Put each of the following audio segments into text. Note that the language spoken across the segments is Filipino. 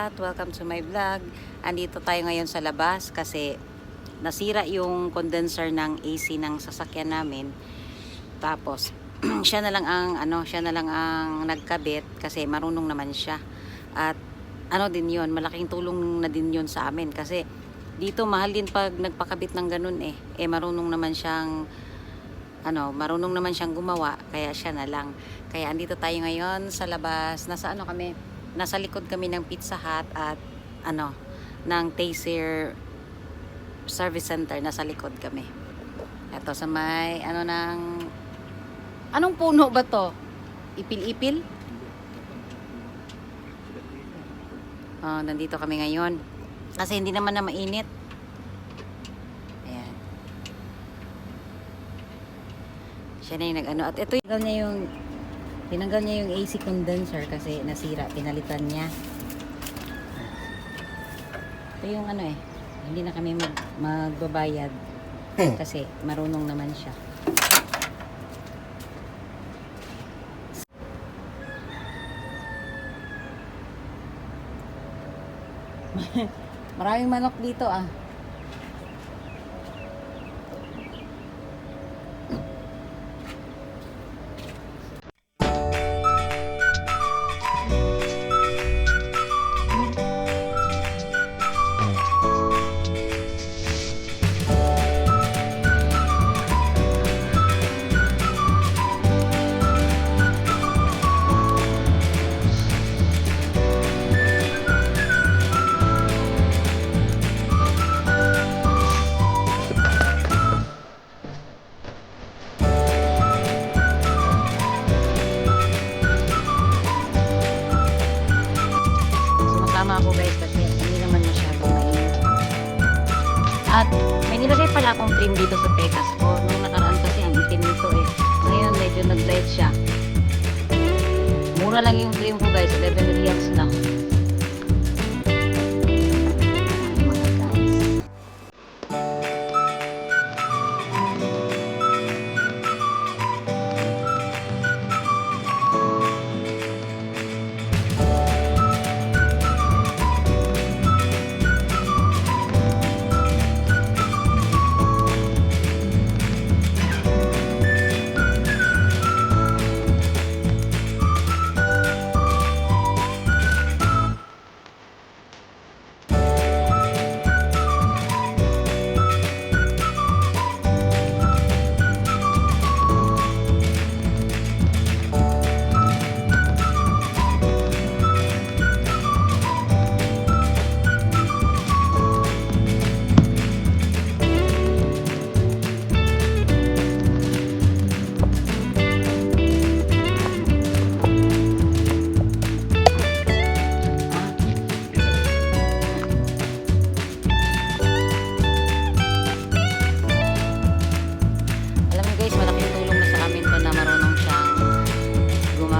lahat! Welcome to my vlog. Andito tayo ngayon sa labas kasi nasira yung condenser ng AC ng sasakyan namin. Tapos siya na lang ang nagkabit kasi marunong naman siya. At din 'yon, malaking tulong na din 'yon sa amin kasi dito mahal din pag nagpakabit ng ganun marunong naman siyang gumawa, kaya siya na lang. Kaya andito tayo ngayon sa labas. Nasa likod kami ng Pizza Hut at ng Taser Service Center. Nasa likod kami. Ito sa may anong puno ba to? Ipil-ipil? Nandito kami ngayon. Kasi hindi naman na mainit. Ayan. Siya na yung at ito tinanggal niya yung AC condenser kasi nasira, pinalitan niya. Ito yung hindi na kami magbabayad kasi marunong naman siya. Maraming manok dito ako guys kasi hindi naman masyadong mainit. At may nilagay pala akong cream dito sa pekas ko. Nung nakaraan kasi ang itim nito Ngayon medyo nag-light siya. Mura lang yung cream ko guys. 11 reals lang.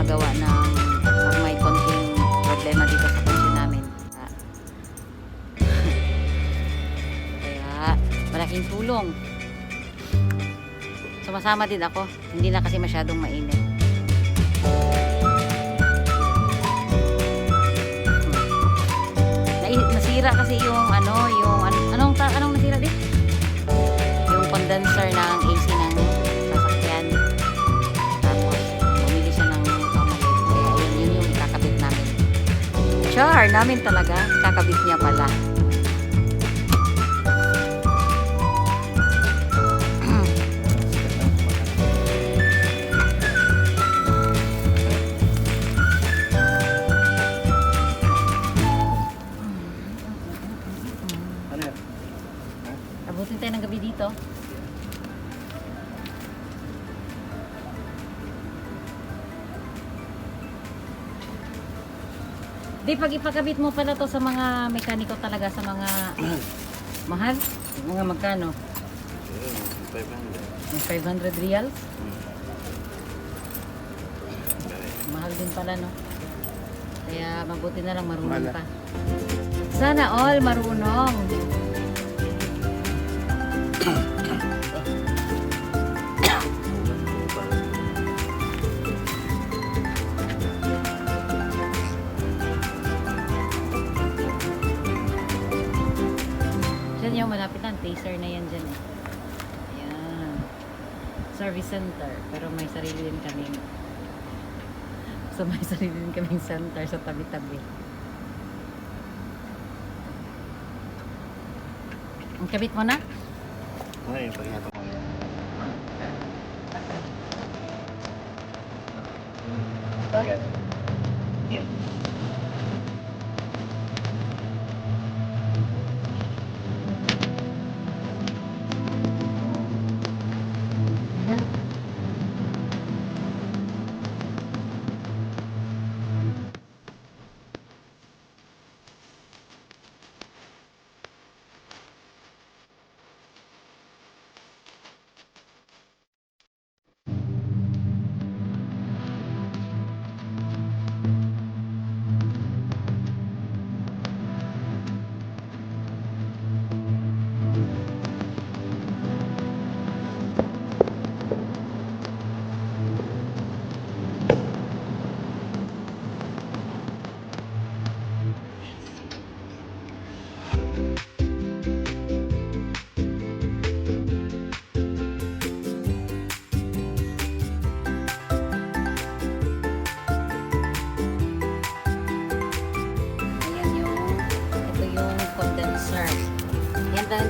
Gawa ng pag may konting problema dito sa kotse namin. Kaya malaking tulong. Sumasama din ako. Hindi na kasi masyadong mainit. Nasira kasi yung anong nasira din? Yung condenser ng AC ng sasakyan. Char, namin talaga. Kakabit niya pala. Abutin tayo ng gabi dito. Di, pag ipakabit mo pala to sa mga mekaniko talaga, sa mga mahal, mga magkano? 500 reals? Mahal din pala, no? Kaya mabuti na lang marunong pa. Sana all marunong. malapit lang. Taser na yan dyan eh. Ayan. Service center. Pero may sarili din kaming center sa tabi-tabi. Ang kabit mo na? Ay, pagkata ko yan. Okay. Yeah.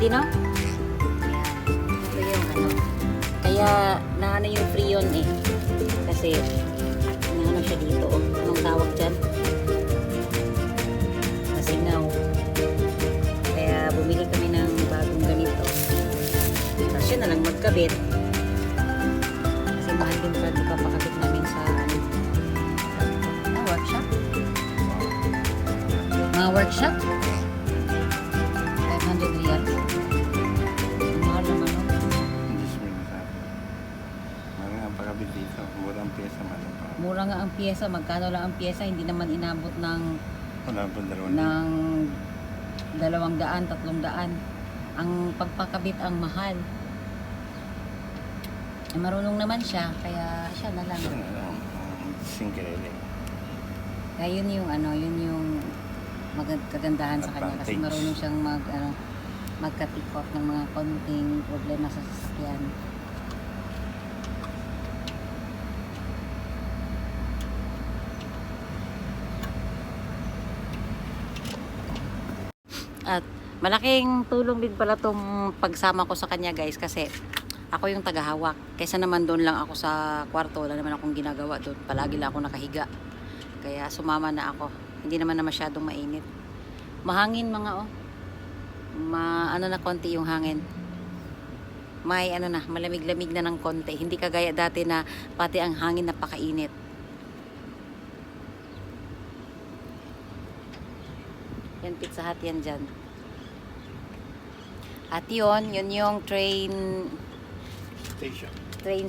Hindi no? Ayan. Ito yung ano. Kaya naano yung freon eh. Kasi naano siya dito. Oh. Anong tawag dyan? Nasingaw. Kaya bumili kami ng bagong ganito. Tapos yun na lang magkabit. Kasi mahal din pa ito papakabit namin sa ano. Workshop? Mga workshop? 500 real. Mahal naman no? Hindi swing sa akin. Mga ang pagkabit dito. Murang pyesa man. Mura nga ang pyesa. Magkano lang ang pyesa? Hindi naman inabot ng Wala pong dalawang. ng 200, 300. Ang pagpakabit ang mahal. Eh, marunong naman siya. Kaya siya na lang. Singkirele. Kaya yun yung ano, yun yung kagandahan sa kanya kasi Advantage. marunong siyang magka-take-off ng mga konting problema sa sasakyan. At malaking tulong din pala tong pagsama ko sa kanya guys kasi ako yung tagahawak. Kaysa naman doon lang ako sa kwarto, wala naman akong ginagawa doon. Palagi lang ako nakahiga. Kaya sumama na ako. Hindi naman na masyadong mainit. Mahangin mga oh. Ano na konti yung hangin. May ano na, malamig-lamig na ng konti. Hindi kagaya dati na pati ang hangin napakainit. Yan Pizza Hut yan dyan. At yun yung train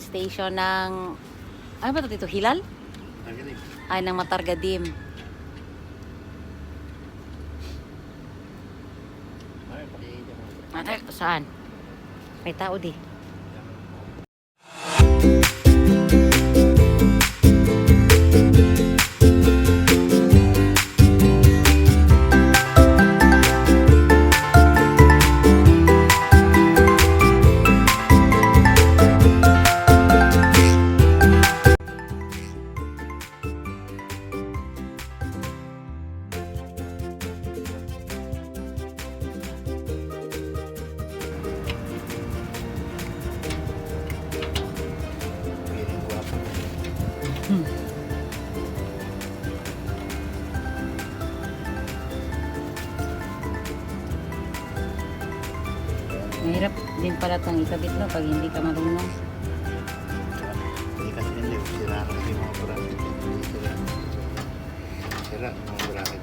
station ng ano ba ito dito? Hilal? Ay, ng Matargadim. Ito saan? May tao di. Mahirap din pala itong ikabit no pag hindi ka marunong. Hindi kasi hindi. Sira ka kasi mga bracket. Sira mga bracket.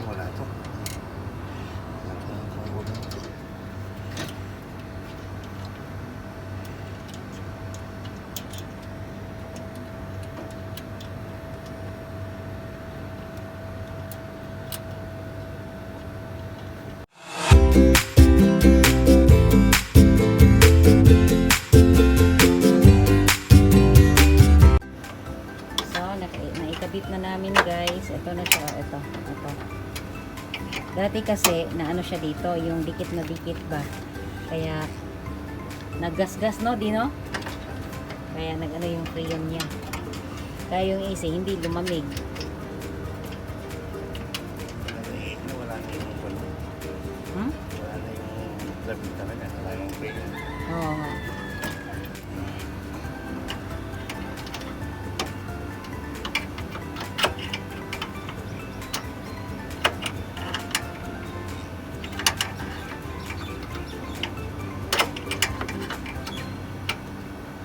Wala to. guys. Ito na siya. Ito. Dati kasi, na ano siya dito, yung dikit na dikit ba. Kaya, naggasgas no, di no? Kaya nag-ano yung freon niya. Kaya yung AC, hindi lumamig. Wala na yung ano. Hmm? Wala na yung lamig talaga. Wala yung freon. Oo nga.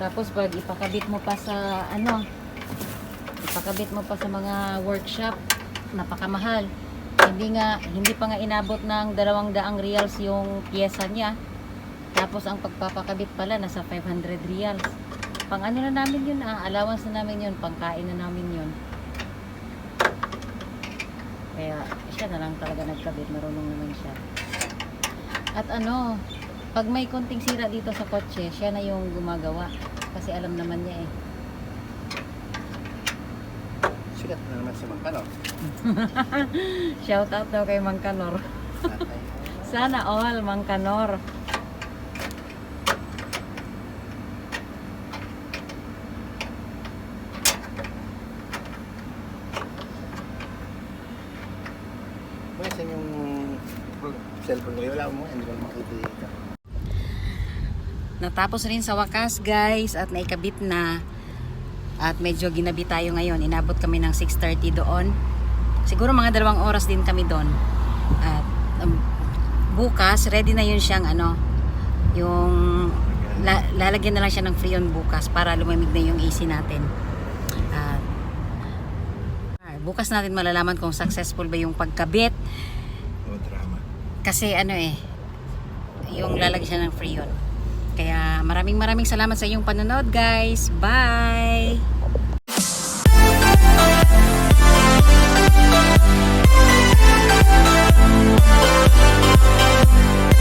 Tapos pag ipakabit mo pa sa ano, ipakabit mo pa sa mga workshop, napakamahal. Hindi pa nga inabot ng 200 reals yung pyesa niya. Tapos ang pagpapakabit pala nasa 500 reals. Pang ano na namin yun, allowance na namin yun, pangkain na namin yun. Kaya siya na lang talaga nagkabit, marunong naman siya. At ano, pag may konting sira dito sa kotse, siya na yung gumagawa. Kasi alam naman niya eh. Sikat na naman si Mangkano. Shout out daw kay Mang Kanor. Sana all Mang Kanor. Saan yung cellphone ko? Wala mo, hindi ko makita dito. Natapos rin sa wakas guys at naikabit na. At medyo ginabi tayo ngayon. Inabot kami ng 6:30 doon. Siguro mga 2 oras din kami doon. At bukas ready na yun siyang ano, yung lalagyan na lang siya ng freon bukas para lumamig na yung AC natin. At bukas natin malalaman kung successful ba yung pagkabit. O drama. Kasi ano eh, yung lalagyan siya ng freon. Kaya maraming salamat sa iyong panonood guys. Bye!